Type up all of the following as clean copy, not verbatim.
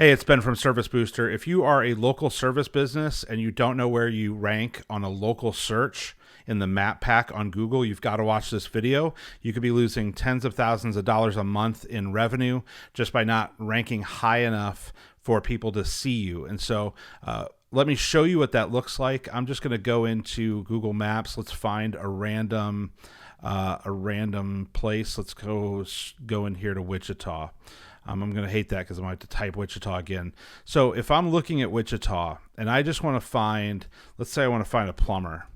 Hey, it's Ben from Service Booster. If you are a local service business and you don't know where you rank on a local search in the map pack on Google, you've got to watch this video. You could be losing tens of thousands of dollars a month in revenue just by not ranking high enough for people to see you. And so let me show you what that looks like. I'm just going to go into Google Maps. Let's find a random place. Let's go in here to Wichita. I'm going to hate that because I'm going to have to type Wichita again. So if I'm looking at Wichita and I just want to find, let's say I want to find a plumber,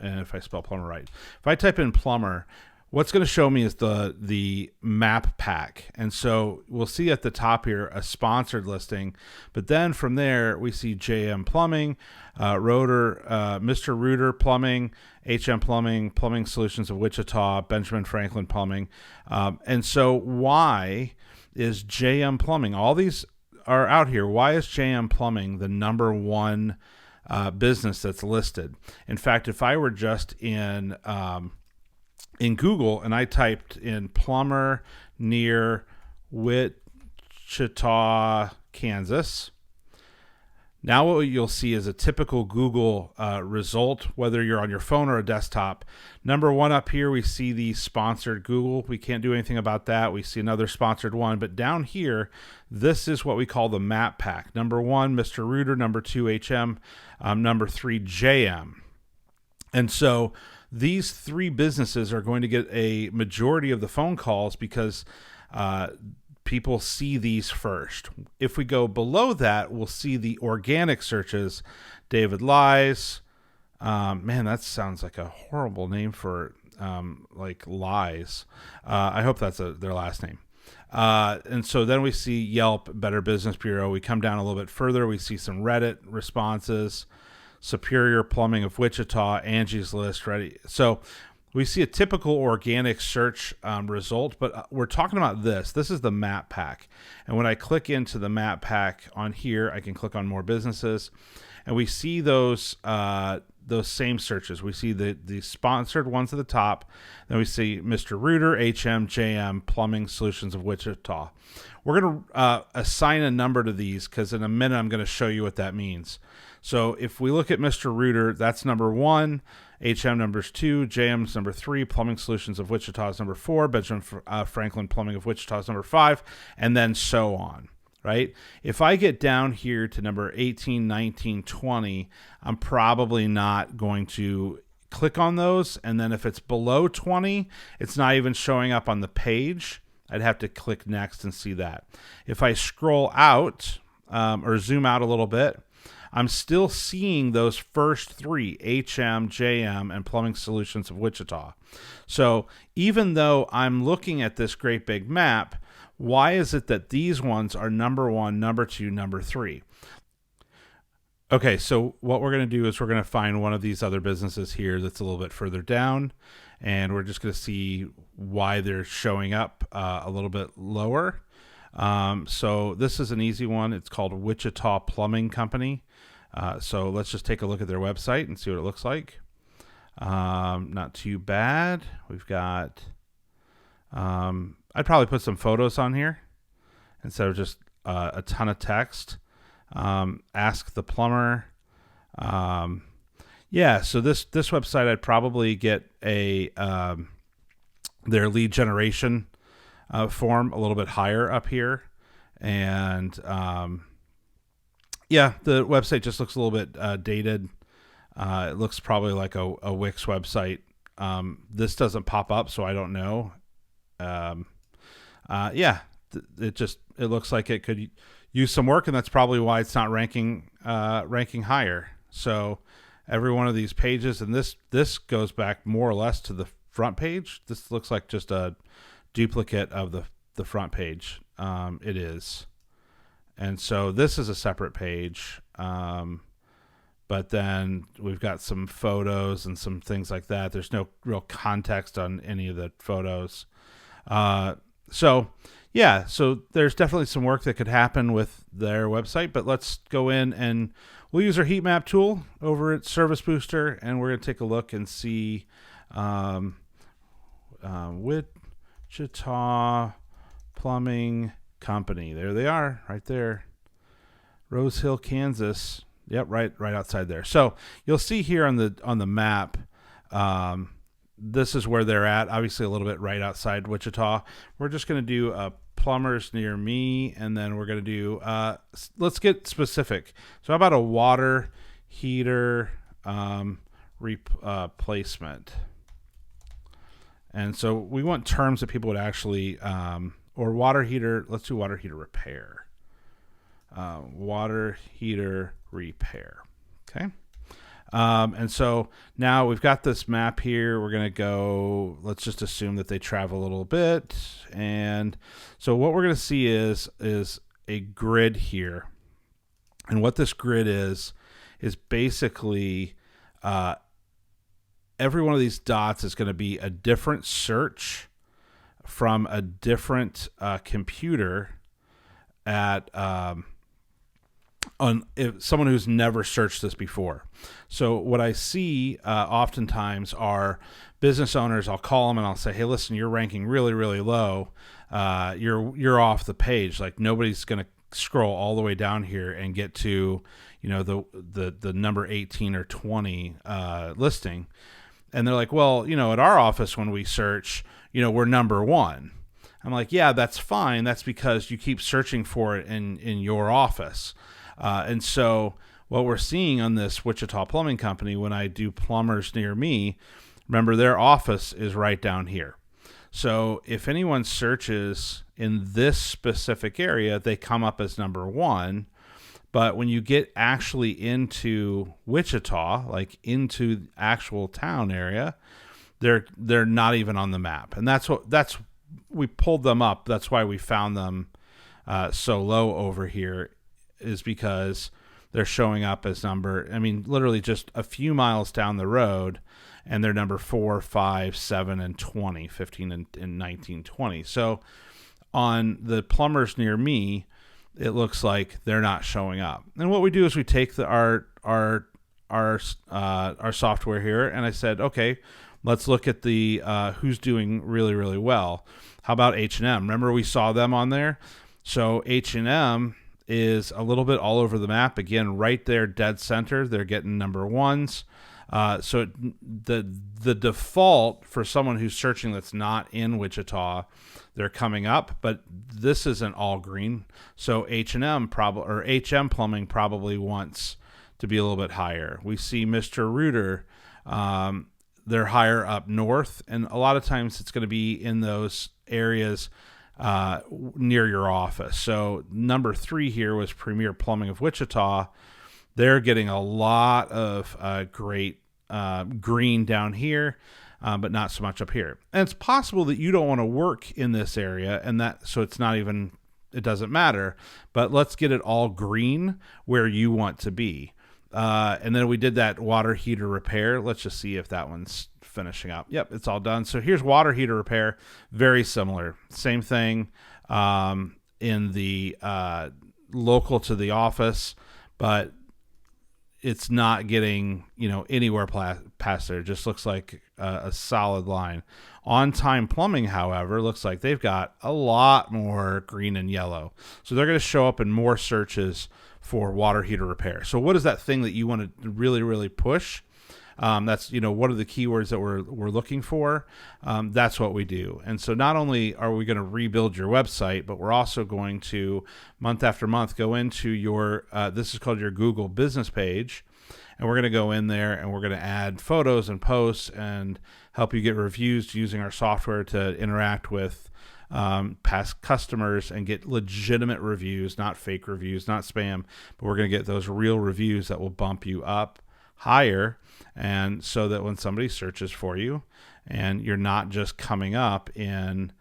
and if I spell plumber right, if I type in plumber, what's going to show me is the map pack. And so we'll see at the top here a sponsored listing, but then from there we see JM Plumbing, Mr. Rooter Plumbing, HM Plumbing, Plumbing Solutions of Wichita, Benjamin Franklin Plumbing. And so why is JM Plumbing, all these are out here, why is JM Plumbing the number one business that's listed? In fact, if I were just in Google and I typed in plumber near Wichita, Kansas, now what you'll see is a typical Google result, whether you're on your phone or a desktop. Number one up here, we see the sponsored Google. We can't do anything about that. We see another sponsored one. But down here, this is what we call the map pack. Number one, Mr. Rooter. Number two, HM. Number three, JM. And so these three businesses are going to get a majority of the phone calls because people see these first. If we go below that, we'll see the organic searches. David Lies. Man, that sounds like a horrible name for like lies. I hope that's their last name. And so then we see Yelp, Better Business Bureau. We come down a little bit further. We see some Reddit responses. Superior Plumbing of Wichita, Angie's List, ready. So we see a typical organic search result, but we're talking about this. This is the map pack. And when I click into the map pack on here, I can click on more businesses, and we see those same searches. We see the sponsored ones at the top. Then we see Mr. Rooter, HM, JM, Plumbing Solutions of Wichita. We're going to assign a number to these because in a minute I'm going to show you what that means. So if we look at Mr. Rooter, that's number one. HM number's two, JM's number three, Plumbing Solutions of Wichita is number four, Benjamin Franklin Plumbing of Wichita is number five, and then so on, right? If I get down here to number 18, 19, 20, I'm probably not going to click on those. And then if it's below 20, it's not even showing up on the page. I'd have to click next and see that. If I scroll out or zoom out a little bit, I'm still seeing those first three, HM, JM, and Plumbing Solutions of Wichita. So even though I'm looking at this great big map, why is it that these ones are number one, number two, number three? Okay, so what we're going to do is we're going to find one of these other businesses here that's a little bit further down, and we're just going to see why they're showing up a little bit lower. So this is an easy one. It's called Wichita Plumbing Company. So let's just take a look at their website and see what it looks like. Not too bad. We've got, I'd probably put some photos on here instead of just a ton of text. Ask the plumber. Yeah, so this website, I'd probably get their lead generation form a little bit higher up here. And yeah, the website just looks a little bit dated. It looks probably like a Wix website. This doesn't pop up, so I don't know. Yeah, it looks like it could use some work, and that's probably why it's not ranking higher. So every one of these pages, and this goes back more or less to the front page. This looks like just a duplicate of the front page. It is. And so this is a separate page, but then we've got some photos and some things like that. There's no real context on any of the photos. So there's definitely some work that could happen with their website, but let's go in and we'll use our heat map tool over at Service Booster, and we're going to take a look and see Wichita Plumbing Company. There they are, right there. Rose Hill, Kansas. Yep, right outside there. So you'll see here on the map, this is where they're at. Obviously, a little bit right outside Wichita. We're just going to do plumbers near me, and then we're going to do. Let's get specific. So how about a water heater replacement? And so we want terms that people would actually, or water heater. Let's do water heater repair. Water heater repair. Okay. And so now we've got this map here. We're going to go, let's just assume that they travel a little bit. And so what we're going to see is a grid here. And what this grid is basically, every one of these dots is going to be a different search from a different computer at on someone who's never searched this before. So what I see oftentimes are business owners. I'll call them and I'll say, "Hey, listen, you're ranking really, really low. You're off the page. Like nobody's going to scroll all the way down here and get to the number 18 or 20 listing." And they're like, "Well, at our office when we search, we're number 1." I'm like, "Yeah, that's fine. That's because you keep searching for it in your office." And so what we're seeing on this Wichita Plumbing Company, when I do plumbers near me, remember their office is right down here. So if anyone searches in this specific area, they come up as number 1. But when you get actually into Wichita, like into the actual town area, they're not even on the map. And we pulled them up. That's why we found them so low over here, is because they're showing up as literally just a few miles down the road, and they're number 4, 5, 7, and 20, 15 and 19, 20. So on the plumbers near me, it looks like they're not showing up. And what we do is we take our software here, and I said, okay, let's look at the who's doing really, really well. How about H&M? Remember we saw them on there? So H&M is a little bit all over the map. Again, right there, dead center. They're getting number 1s. So the default for someone who's searching that's not in Wichita, they're coming up, but this isn't all green. So HM Plumbing probably wants to be a little bit higher. We see Mr. Reuter, they're higher up north, and a lot of times it's going to be in those areas near your office. So number 3 here was Premier Plumbing of Wichita. They're getting a lot of great green down here, but not so much up here. And it's possible that you don't want to work in this area, and so it doesn't matter. But let's get it all green where you want to be. And then we did that water heater repair. Let's just see if that one's finishing up. Yep, it's all done. So here's water heater repair. Very similar. Same thing in the local to the office, but it's not getting anywhere past there. It just looks like a solid line. On Time Plumbing, however, looks like they've got a lot more green and yellow. So they're going to show up in more searches for water heater repair. So what is that thing that you want to really, really push? That's, what are the keywords that we're looking for? That's what we do. And so not only are we going to rebuild your website, but we're also going to month after month go into your, this is called your Google business page. And we're going to go in there and we're going to add photos and posts and help you get reviews using our software to interact with past customers and get legitimate reviews, not fake reviews, not spam, but we're going to get those real reviews that will bump you up higher, and so that when somebody searches for you and you're not just coming up in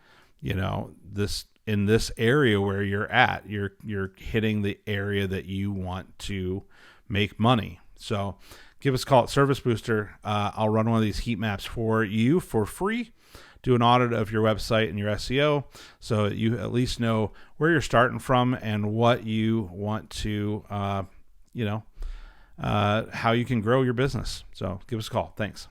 this area where you're at, you're hitting the area that you want to make money. So give us a call at Service Booster. I'll run one of these heat maps for you for free. Do an audit of your website and your SEO so that you at least know where you're starting from and what you want to, how you can grow your business. So give us a call. Thanks.